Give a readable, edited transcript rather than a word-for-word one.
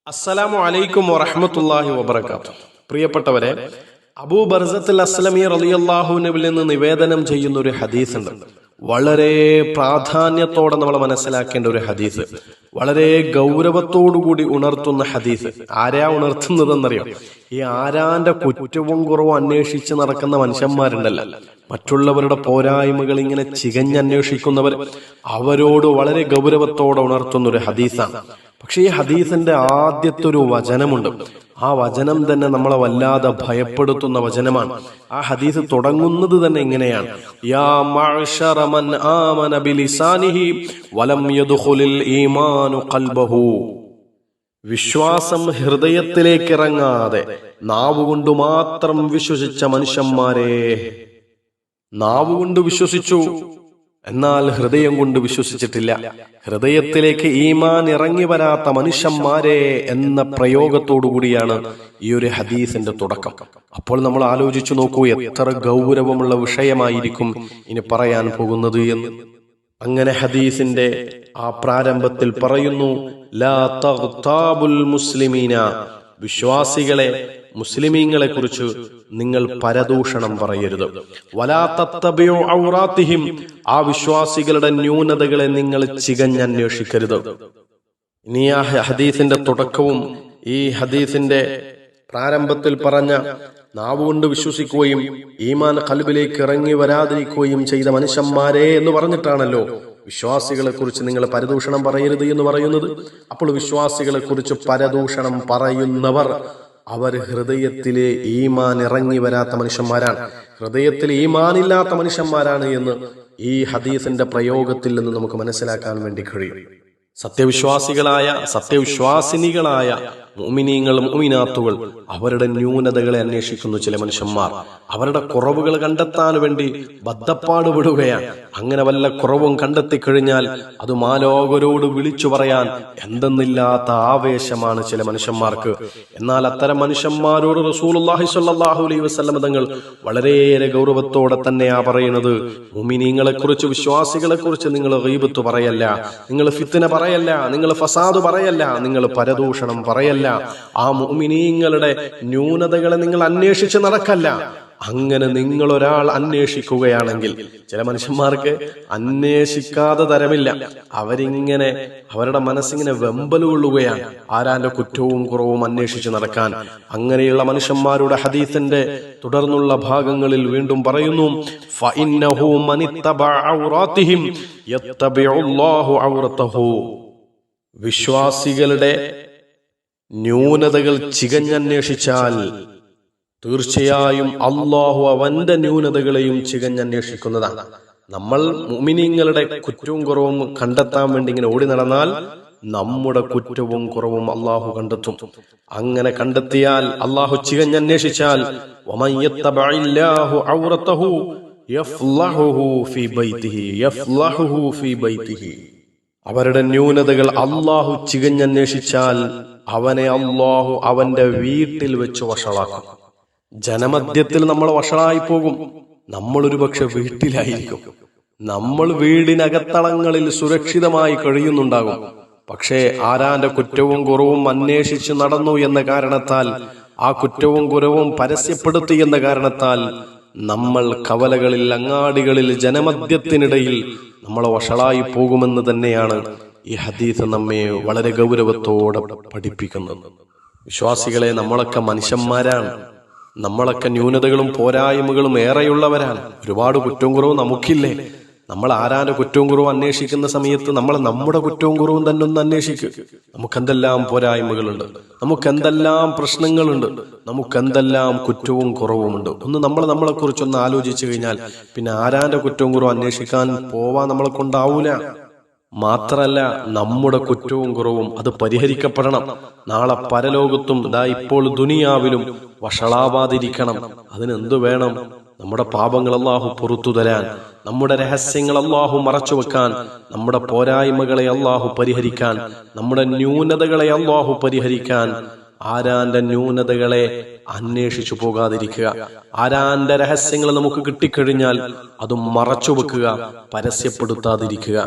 അസ്സലാമു അലൈക്കും വറഹ്മത്തുള്ളാഹി വബറകാതുഹു. പ്രിയപ്പെട്ടവരെ, അബൂ ബർസത്തുൽ അസ്ലമി റളിയല്ലാഹു അൻഹുവിൽ നിന്ന് നിവേദനം ചെയ്യുന്ന ഒരു ഹദീസ് ഉണ്ട്. വളരെ പ്രാധാന്യത്തോടെ നമ്മൾ മനസ്സിലാക്കേണ്ട ഒരു ഹദീസ്, വളരെ ഗൗരവത്തോടുകൂടി ഉണർത്തുന്ന ഹദീസ്. ആരാ ഉണർത്തുന്നതെന്നറിയോ? ഈ ആരാന്റെ കുറ്റവും കുറവും അന്വേഷിച്ച് നടക്കുന്ന മനുഷ്യന്മാരുണ്ടല്ലോ, മറ്റുള്ളവരുടെ പോരായ്മകൾ ഇങ്ങനെ ചികഞ്ഞന്വേഷിക്കുന്നവർ, അവരോട് വളരെ ഗൗരവത്തോടെ ഉണർത്തുന്ന ഒരു ഹദീസാണ്. പക്ഷെ ഈ ഹദീസിന്റെ ആദ്യത്തെ ഒരു വചനമുണ്ട്. ആ വചനം തന്നെ നമ്മളെ വല്ലാതെ ഭയപ്പെടുത്തുന്ന വചനമാണ്. ആ ഹദീസ് തുടങ്ങുന്നത് തന്നെ ഇങ്ങനെയാണ്: യാ മഅ്ശറ മൻ ആമന ബിലിസാനിഹി വലം യദ്ഖുലിൽ ഈമാനു ഖൽബഹു. വിശ്വാസം ഹൃദയത്തിലേക്ക് ഇറങ്ങാതെ നാവുകൊണ്ട് മാത്രം വിശ്വസിച്ച മനുഷ്യന്മാരെ. നാവുകൊണ്ട് വിശ്വസിച്ചു, എന്നാൽ ഹൃദയം കൊണ്ട് വിശ്വസിച്ചിട്ടില്ല. ഹൃദയത്തിലേക്ക് ഈമാൻ ഇറങ്ങി വരാത്ത മനുഷ്യന്മാരെ എന്ന പ്രയോഗത്തോടു കൂടിയാണ് ഈ ഒരു ഹദീസിന്റെ തുടക്കം. അപ്പോൾ നമ്മൾ ആലോചിച്ചു നോക്കൂ, എത്ര ഗൗരവമുള്ള വിഷയമായിരിക്കും ഇനി പറയാൻ പോകുന്നത് എന്ന്. അങ്ങനെ ഹദീസിന്റെ ആ പ്രാരംഭത്തിൽ പറയുന്നു: ലാ തഗ്താബുൽ മുസ്ലിമീന. വിശ്വാസികളെ, മുസ്ലിമീങ്ങളെ കുറിച്ച് നിങ്ങൾ പരദൂഷണം പറയരുത്. വലാ തത്തബിഉ ഔറാത്തിഹിം. ആ വിശ്വാസികളുടെ ന്യൂനതകളെ നിങ്ങൾ ചികഞ്ഞന്വേഷിക്കരുത്. ഇനി ആ ഹദീസിന്റെ തുടക്കവും ഈ ഹദീസിന്റെ പ്രാരംഭത്തിൽ പറഞ്ഞ നാവുകൊണ്ട് വിശ്വസിക്കുകയും ഈമാൻ ഖൽബിലേക്ക് ഇറങ്ങി വരാതിരിക്കുകയും ചെയ്ത മനുഷ്യന്മാരെ എന്ന് പറഞ്ഞിട്ടാണല്ലോ വിശ്വാസികളെ കുറിച്ച് നിങ്ങൾ പരദൂഷണം പറയരുത് എന്ന് പറയുന്നത്. അപ്പോൾ വിശ്വാസികളെ കുറിച്ച് പരദൂഷണം പറയുന്നവർ, അവർ ഹൃദയത്തിലെ ഈമാൻ ഇറങ്ങി വരാത്ത മനുഷ്യന്മാരാണ്, ഹൃദയത്തിൽ ഈമാനില്ലാത്ത മനുഷ്യന്മാരാണ് എന്ന് ഈ ഹദീസിന്റെ പ്രയോഗത്തിൽ നിന്ന് നമുക്ക് മനസ്സിലാക്കാൻ വേണ്ടി കഴിയും. സത്യവിശ്വാസികളായ, സത്യവിശ്വാസിനികളായ മുഅ്മിനീങ്ങൾ, മുഅ്മിനാത്തുകൾ അവരുടെ ന്യൂനതകളെ അന്വേഷിക്കുന്നു ചില മനുഷ്യന്മാർ. അവരുടെ കുറവുകൾ കണ്ടെത്താൻ വേണ്ടി ബദ്ധപ്പാടുപെടുകയാണ്. അങ്ങനെ വല്ല കുറവും കണ്ടെത്തിക്കഴിഞ്ഞാൽ അത് മാലോകരോട് വിളിച്ചു പറയാൻ എന്തെന്നില്ലാത്ത ആവേശമാണ് ചില മനുഷ്യന്മാർക്ക്. എന്നാൽ അത്തരം മനുഷ്യന്മാരോട് റസൂലുള്ളാഹി സ്വല്ലല്ലാഹു അലൈഹി വസല്ലം തങ്ങൾ വളരെയേറെ ഗൗരവത്തോടെ തന്നെയാ പറയുന്നത്: മുഅ്മിനീങ്ങളെ കുറിച്ച്, വിശ്വാസികളെ കുറിച്ച് നിങ്ങൾ ഗീബത്ത് പറയല്ല, നിങ്ങൾ ഫിത്ന പറയല്ല, നിങ്ങൾ ഫസാദ് പറയല്ല, നിങ്ങൾ പരദൂഷണം പറയല്ല. ആ മുഅ്മിനീങ്ങളുടെ ന്യൂനതകളെ നിങ്ങൾ അന്വേഷിച്ച് നടക്കല്ല. അങ്ങനെ നിങ്ങൾ ഒരാൾ അന്വേഷിക്കുകയാണെങ്കിൽ, ചില മനുഷ്യന്മാർക്ക് അന്വേഷിക്കാതെ തരമില്ല. അവരിങ്ങനെ, അവരുടെ മനസ്സിങ്ങനെ വെമ്പൽ കൊള്ളുകയാണ് ആരാന്റെ കുറ്റവും കുറവും അന്വേഷിച്ച് നടക്കാൻ. അങ്ങനെയുള്ള മനുഷ്യന്മാരുടെ ഹദീസിന്റെ തുടർന്നുള്ള ഭാഗങ്ങളിൽ വീണ്ടും പറയുന്നു: ഫഇന്നഹു മനിത്തബഅ ഔറാത്തിഹിം യത്തബിഉല്ലാഹു ഔറതഹു. വിശ്വാസികളുടെ ന്യൂനതകൾ ചികഞ്ഞന്വേഷിച്ചാൽ തീർച്ചയായും അള്ളാഹു അവന്റെ ന്യൂനതകളെയും ചികഞ്ഞന്വേഷിക്കുന്നതാണ്. നമ്മൾ മുഅ്മിനീങ്ങളുടെ കുറ്റവും കുറവും കണ്ടെത്താൻ വേണ്ടി ഇങ്ങനെ ഓടി നടന്നാൽ നമ്മുടെ കുറ്റവും കുറവും അള്ളാഹു കണ്ടെത്തും. അങ്ങനെ കണ്ടെത്തിയാൽ, അള്ളാഹു ചികഞ്ഞന്വേഷിച്ചാൽ, വമൻ യത്തബഇല്ലാഹു ഔറതഹു യഫ്ളഹുഹു ഫീ ബൈതിഹി, യഫ്ളഹുഹു ഫീ ബൈതിഹി. അവരുടെ ന്യൂനതകൾ അള്ളാഹു ചികഞ്ഞന്വേഷിച്ചാൽ അവനെ അള്ളാഹു അവന്റെ വീട്ടിൽ വെച്ച് വഷളാക്കും. ജനമധ്യത്തിൽ നമ്മൾ വഷളായി പോകും. നമ്മളൊരു പക്ഷെ വീട്ടിലായിരിക്കും, നമ്മൾ വീടിനകത്തളങ്ങളിൽ സുരക്ഷിതമായി കഴിയുന്നുണ്ടാകും. പക്ഷേ ആരാന്റെ കുറ്റവും കുറവും അന്വേഷിച്ച് നടന്നു എന്ന കാരണത്താൽ, ആ കുറ്റവും കുറവും പരസ്യപ്പെടുത്തി എന്ന കാരണത്താൽ നമ്മൾ കവലകളിൽ, അങ്ങാടികളിൽ, ജനമധ്യത്തിനിടയിൽ നമ്മൾ വഷളായി പോകുമെന്ന് തന്നെയാണ് ഈ ഹദീസ് നമ്മെ വളരെ ഗൗരവത്തോടെ പഠിപ്പിക്കുന്നത്. വിശ്വാസികളെ, നമ്മളൊക്കെ മനുഷ്യന്മാരാണ്. നമ്മളൊക്കെ ന്യൂനതകളും പോരായ്മകളും ഏറെയുള്ളവരാണ്. ഒരുപാട് കുറ്റവും കുറവും നമുക്കില്ലേ? നമ്മൾ ആരാന്റെ കുറ്റവും കുറവും അന്വേഷിക്കുന്ന സമയത്ത് നമ്മൾ നമ്മുടെ കുറ്റവും കുറവും തന്നെ ഒന്ന് അന്വേഷിക്കുക. നമുക്കെന്തെല്ലാം പോരായ്മകളുണ്ട്, നമുക്കെന്തെല്ലാം പ്രശ്നങ്ങളുണ്ട്, നമുക്കെന്തെല്ലാം കുറ്റവും കുറവുമുണ്ട്. ഒന്ന് നമ്മളെ കുറിച്ചൊന്ന് ആലോചിച്ചു കഴിഞ്ഞാൽ പിന്നെ ആരാന്റെ കുറ്റവും കുറവും അന്വേഷിക്കാൻ പോവാൻ നമ്മളെ കൊണ്ടാവൂല. മാത്രല്ല, നമ്മുടെ കുറ്റവും കുറവും അത് പരിഹരിക്കപ്പെടണം. നാളെ പരലോകത്തും ഇപ്പോൾ ദുനിയാവിലും വഷളാവാതിരിക്കണം. അതിനെന്തു വേണം? നമ്മുടെ പാപങ്ങൾ അല്ലാഹു പുറത്തു തരാൻ, നമ്മുടെ രഹസ്യങ്ങൾ അല്ലാഹു മറച്ചു വെക്കാൻ, നമ്മുടെ പോരായ്മകളെ അല്ലാഹു പരിഹരിക്കാൻ, നമ്മുടെ ന്യൂനതകളെ അല്ലാഹു പരിഹരിക്കാൻ. ആരാന്റെ ന്യൂനതകളെ അന്വേഷിച്ചു പോകാതിരിക്കുക. ആരാന്റെ രഹസ്യങ്ങൾ നമുക്ക് കിട്ടിക്കഴിഞ്ഞാൽ അത് മറച്ചു വെക്കുക, പരസ്യപ്പെടുത്താതിരിക്കുക.